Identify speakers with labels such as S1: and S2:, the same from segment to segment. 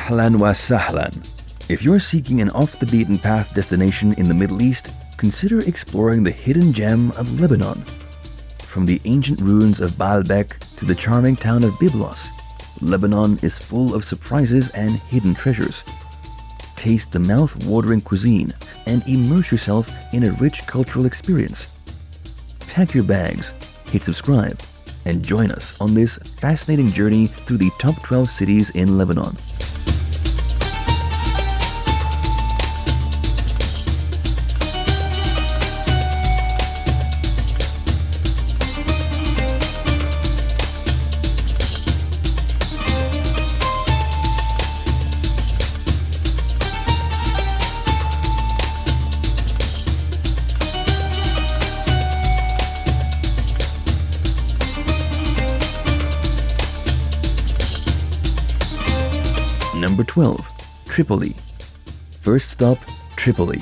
S1: Ahlan wa sahlan. If you're seeking an off-the-beaten-path destination in the Middle East, consider exploring the hidden gem of Lebanon. From the ancient ruins of Baalbek to the charming town of Byblos, Lebanon is full of surprises and hidden treasures. Taste the mouth-watering cuisine and immerse yourself in a rich cultural experience. Pack your bags, hit subscribe, and join us on this fascinating journey through the top 12 cities in Lebanon. Number 12. Tripoli. First stop, Tripoli.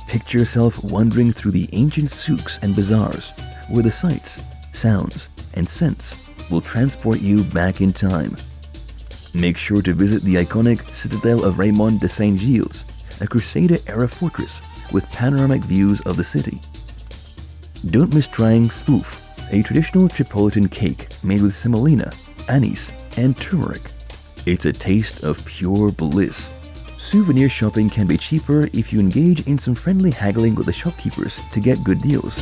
S1: Picture yourself wandering through the ancient souks and bazaars, where the sights, sounds, and scents will transport you back in time. Make sure to visit the iconic Citadel of Raymond de Saint-Gilles, a Crusader-era fortress with panoramic views of the city. Don't miss trying spoof, a traditional Tripolitan cake made with semolina, anise, and turmeric. It's a taste of pure bliss. Souvenir shopping can be cheaper if you engage in some friendly haggling with the shopkeepers to get good deals.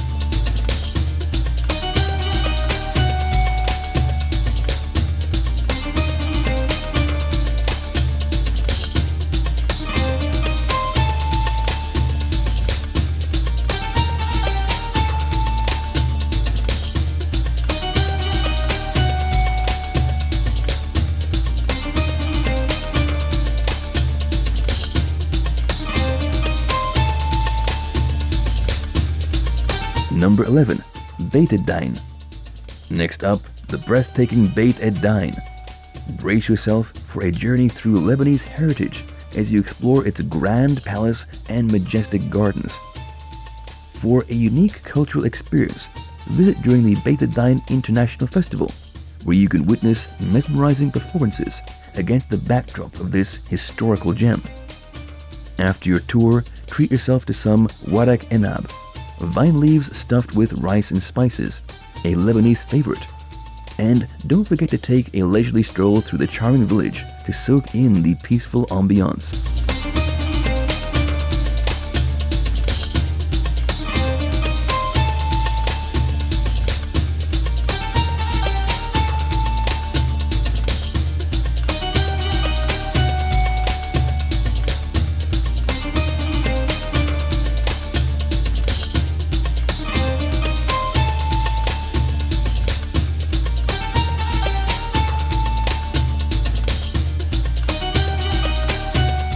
S1: Number 11. Beit ed-Dine. Next up, the breathtaking Beit ed-Dine. Brace yourself for a journey through Lebanese heritage as you explore its grand palace and majestic gardens. For a unique cultural experience, visit during the Beit ed-Dine International Festival, where you can witness mesmerizing performances against the backdrop of this historical gem. After your tour, treat yourself to some warak enab, vine leaves stuffed with rice and spices, a Lebanese favorite. And don't forget to take a leisurely stroll through the charming village to soak in the peaceful ambiance.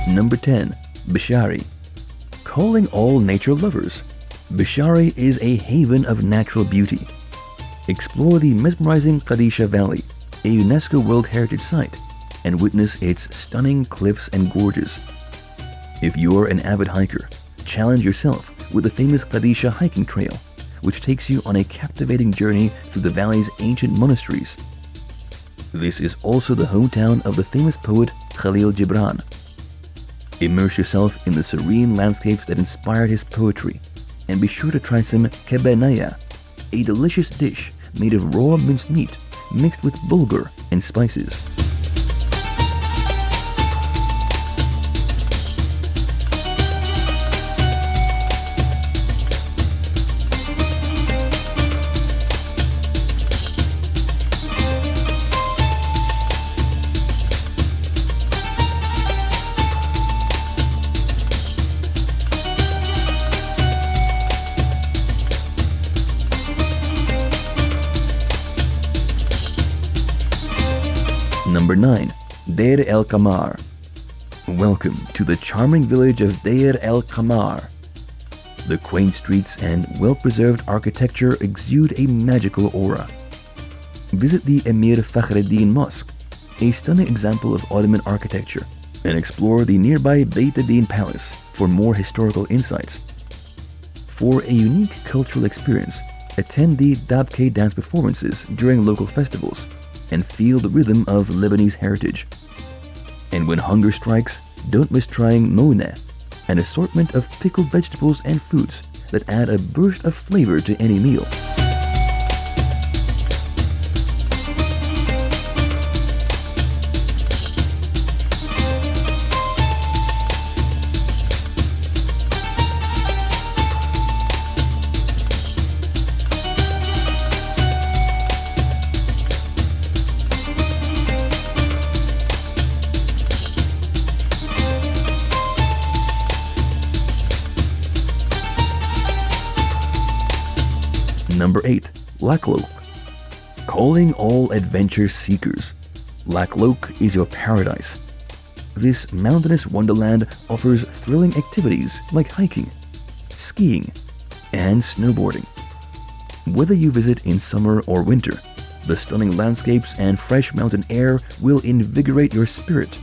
S1: Number 10. Bsharri. Calling all nature lovers, Bsharri is a haven of natural beauty. Explore the mesmerizing Qadisha Valley, a UNESCO World Heritage Site, and witness its stunning cliffs and gorges. If you're an avid hiker, challenge yourself with the famous Qadisha hiking trail, which takes you on a captivating journey through the valley's ancient monasteries. This is also the hometown of the famous poet Khalil Gibran. Immerse yourself in the serene landscapes that inspired his poetry, and be sure to try some kebenaya, a delicious dish made of raw minced meat mixed with bulgur and spices. Number 9. Deir El Qamar. Welcome to the charming village of Deir El Qamar. The quaint streets and well-preserved architecture exude a magical aura. Visit the Emir Fakhreddin Mosque, a stunning example of Ottoman architecture, and explore the nearby Beit ed-Dine Palace for more historical insights. For a unique cultural experience, attend the Dabke dance performances during local festivals and feel the rhythm of Lebanese heritage. And when hunger strikes, don't miss trying mouna, an assortment of pickled vegetables and fruits that add a burst of flavor to any meal. Number 8. Laqlouq. Calling all adventure seekers, Laqlouq is your paradise. This mountainous wonderland offers thrilling activities like hiking, skiing, and snowboarding. Whether you visit in summer or winter, the stunning landscapes and fresh mountain air will invigorate your spirit.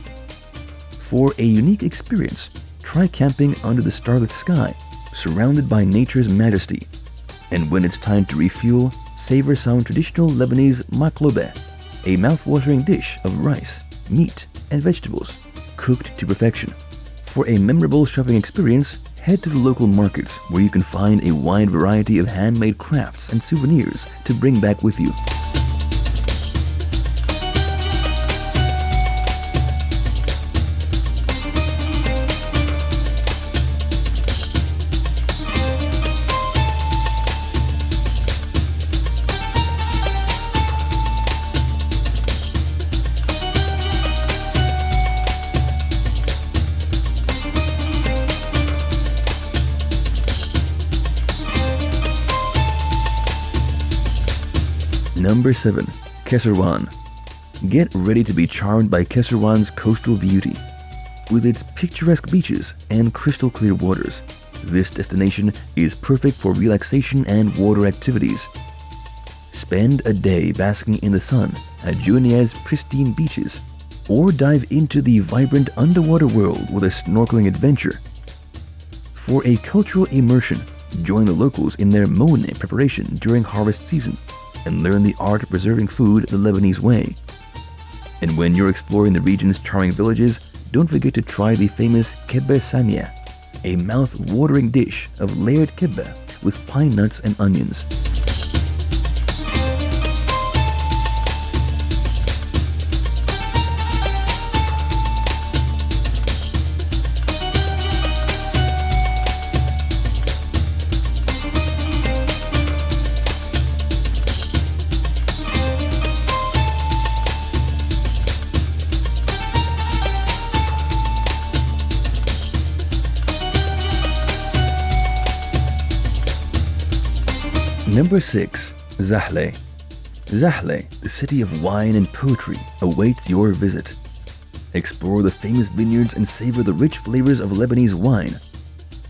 S1: For a unique experience, try camping under the starlit sky, surrounded by nature's majesty. And when it's time to refuel, savor some traditional Lebanese maqloubeh, a mouth-watering dish of rice, meat, and vegetables, cooked to perfection. For a memorable shopping experience, head to the local markets where you can find a wide variety of handmade crafts and souvenirs to bring back with you. Number 7. Keserwan. Get ready to be charmed by Keserwan's coastal beauty. With its picturesque beaches and crystal clear waters, this destination is perfect for relaxation and water activities. Spend a day basking in the sun at Junia's pristine beaches, or dive into the vibrant underwater world with a snorkeling adventure. For a cultural immersion, join the locals in their moune preparation during harvest season and learn the art of preserving food the Lebanese way. And when you're exploring the region's charming villages, don't forget to try the famous kibbeh sania, a mouth-watering dish of layered kibbeh with pine nuts and onions. Number 6. Zahlé. Zahlé, the city of wine and poetry, awaits your visit. Explore the famous vineyards and savor the rich flavors of Lebanese wine.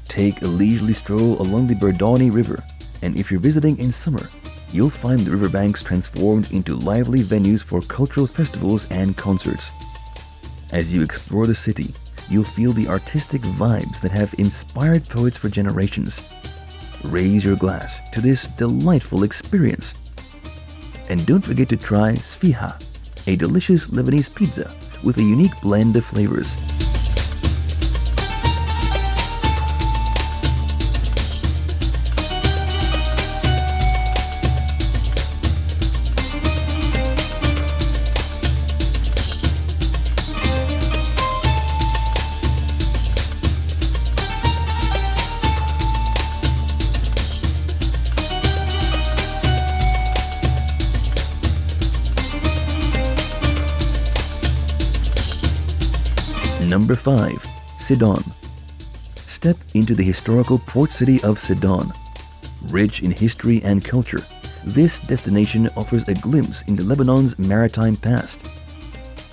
S1: Take a leisurely stroll along the Berdani River, and if you're visiting in summer, you'll find the riverbanks transformed into lively venues for cultural festivals and concerts. As you explore the city, you'll feel the artistic vibes that have inspired poets for generations. Raise your glass to this delightful experience. And don't forget to try sfiha, a delicious Lebanese pizza with a unique blend of flavors. Number 5. Sidon. Step into the historical port city of Sidon. Rich in history and culture, this destination offers a glimpse into Lebanon's maritime past.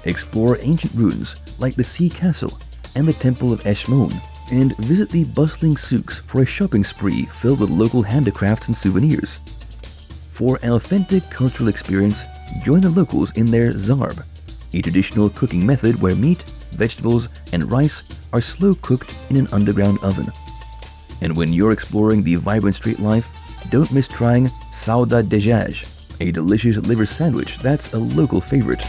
S1: Explore ancient ruins like the Sea Castle and the Temple of Eshmon, and visit the bustling souks for a shopping spree filled with local handicrafts and souvenirs. For an authentic cultural experience, join the locals in their zarb, a traditional cooking method where meat, vegetables, and rice are slow cooked in an underground oven. And when you're exploring the vibrant street life, don't miss trying sauda dejaj, a delicious liver sandwich that's a local favorite.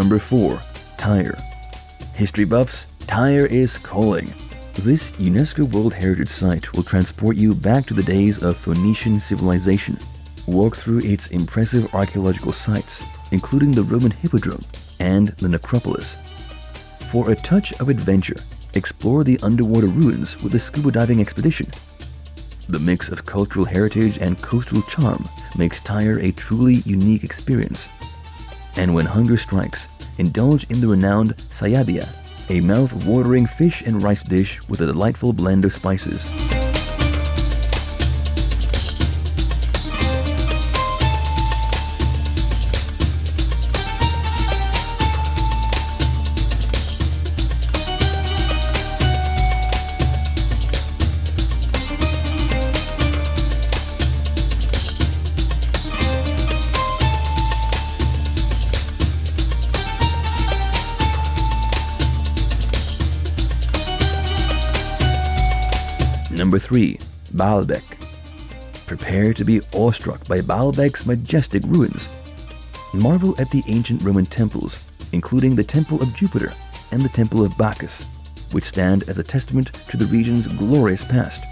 S1: Number 4. Tyre. History buffs, Tyre is calling. This UNESCO World Heritage Site will transport you back to the days of Phoenician civilization. Walk through its impressive archaeological sites, including the Roman Hippodrome and the necropolis. For a touch of adventure, explore the underwater ruins with a scuba diving expedition. The mix of cultural heritage and coastal charm makes Tyre a truly unique experience. And when hunger strikes, indulge in the renowned sayadia, a mouth-watering fish and rice dish with a delightful blend of spices. Number 3. Baalbek. Prepare to be awestruck by Baalbek's majestic ruins. Marvel at the ancient Roman temples, including the Temple of Jupiter and the Temple of Bacchus, which stand as a testament to the region's glorious past.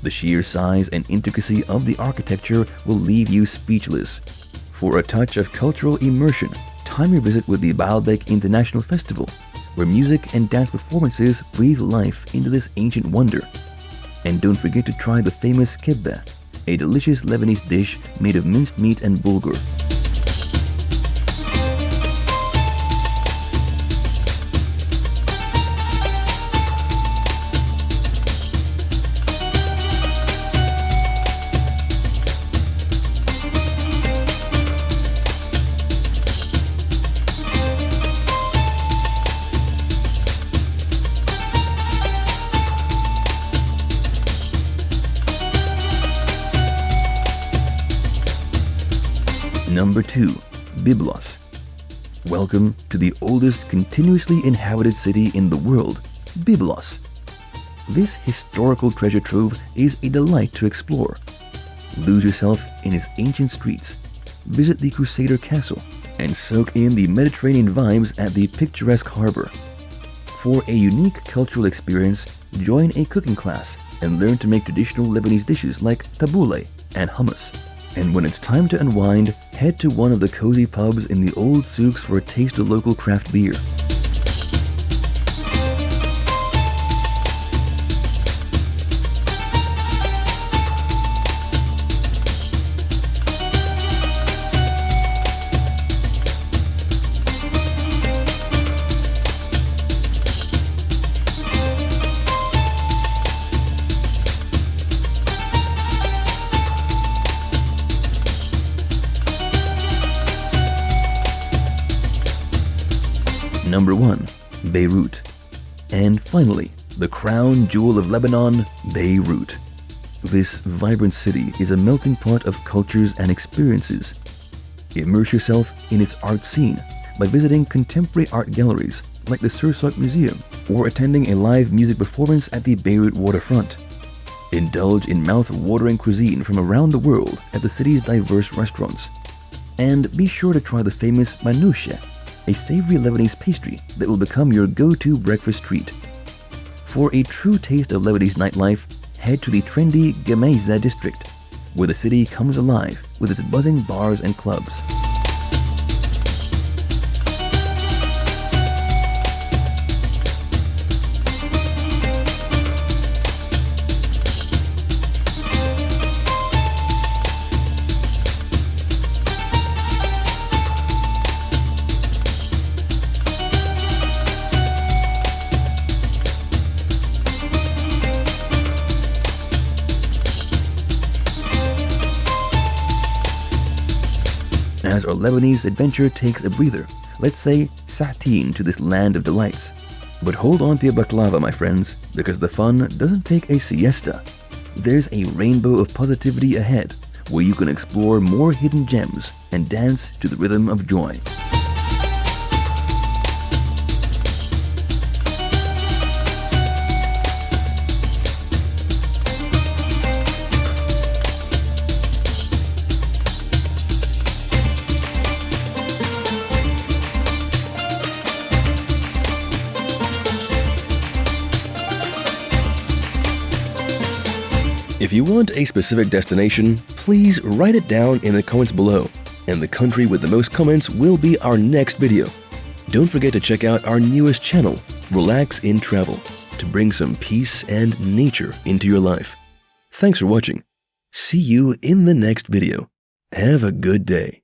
S1: The sheer size and intricacy of the architecture will leave you speechless. For a touch of cultural immersion, time your visit with the Baalbek International Festival, where music and dance performances breathe life into this ancient wonder. And don't forget to try the famous kibbeh, a delicious Lebanese dish made of minced meat and bulgur. Number 2. Byblos. Welcome to the oldest continuously inhabited city in the world, Byblos. This historical treasure trove is a delight to explore. Lose yourself in its ancient streets, visit the Crusader Castle, and soak in the Mediterranean vibes at the picturesque harbor. For a unique cultural experience, join a cooking class and learn to make traditional Lebanese dishes like tabbouleh and hummus. And when it's time to unwind, head to one of the cozy pubs in the old souks for a taste of local craft beer. Number 1. Beirut. And finally, the crown jewel of Lebanon, Beirut. This vibrant city is a melting pot of cultures and experiences. Immerse yourself in its art scene by visiting contemporary art galleries like the Sursock Museum or attending a live music performance at the Beirut waterfront. Indulge in mouth-watering cuisine from around the world at the city's diverse restaurants. And be sure to try the famous manouche, a savory Lebanese pastry that will become your go-to breakfast treat. For a true taste of Lebanese nightlife, head to the trendy Gemeza district, where the city comes alive with its buzzing bars and clubs. As our Lebanese adventure takes a breather, let's say sa'teen to this land of delights. But hold on to your baklava, my friends, because the fun doesn't take a siesta. There's a rainbow of positivity ahead, where you can explore more hidden gems and dance to the rhythm of joy. If you want a specific destination, please write it down in the comments below, and the country with the most comments will be our next video. Don't forget to check out our newest channel, Relax in Travel, to bring some peace and nature into your life. Thanks for watching. See you in the next video. Have a good day.